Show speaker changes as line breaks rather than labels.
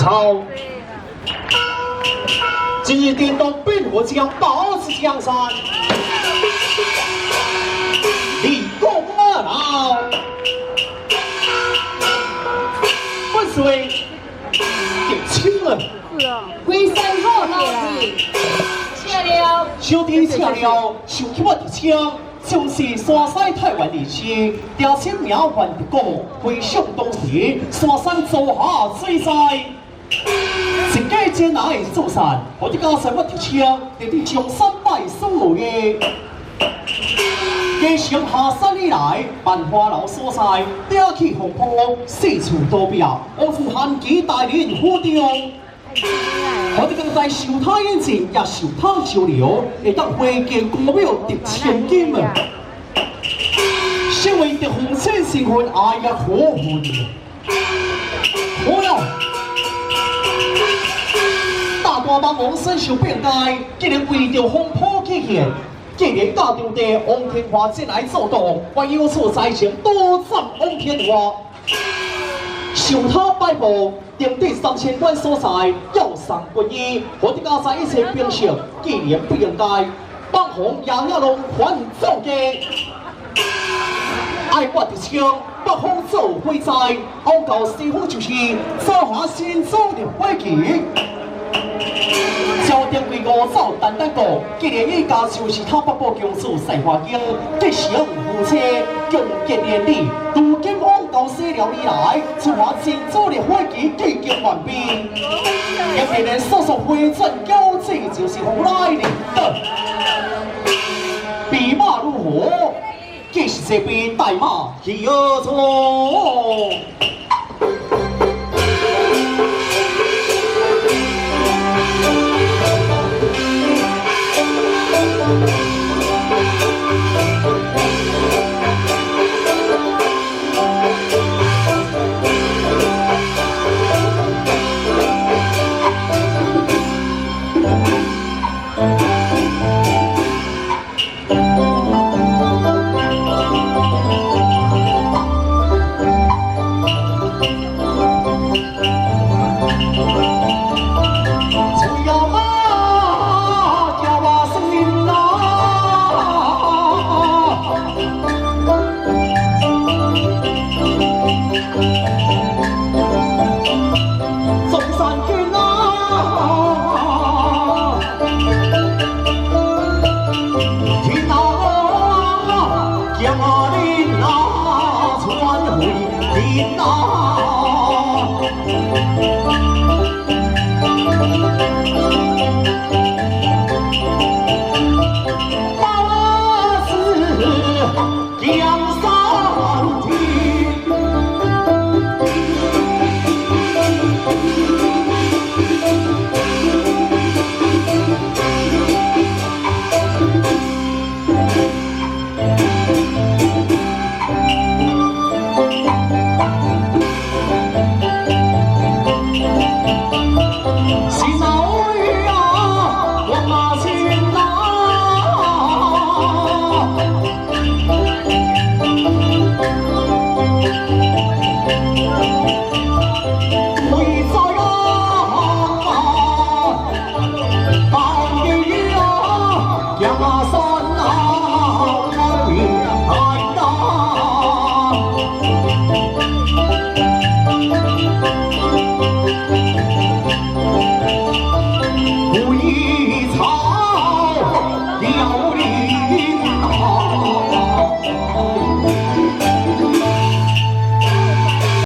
操！今日电动兵我将保持江山，立功而劳。万岁！点清了。
是啊。
归山后老弟，谢了。
小弟请了，想起我的枪。 就是山西台湾地区，调遣苗县的国，回向当时，山山做下水灾。一家艰难的做善，我的家乡我的枪，在你江山摆所的。家乡下山以来，万花楼所在，吊起红坡，四处多表，我负汉旗带领虎中。 我哋更在寿他宴前，也寿他交流，会当会见公庙值千金啊！身为得红线新婚爱嘅火魂，好了，大大帮王身受变态，竟然为着风波起现，竟然家中的王天华前来作动，我有所在前多赞王天华。 受他摆布，定地3000关所在，要上军医，我的家在一切兵士，既然不应该，放红也要龙还走嘅。爱我的枪，北方做火灾，后告师傅就是造下新造的火旗。朝廷规五早单单讲，既然一家就是他北部公主赛花经，结成夫妻，共结连理。如今往告西了以来，就话新造的火旗已经完毕。也连所属回转交际就是红来的。比马如何？既是这边大马去而走。 草凋零啊。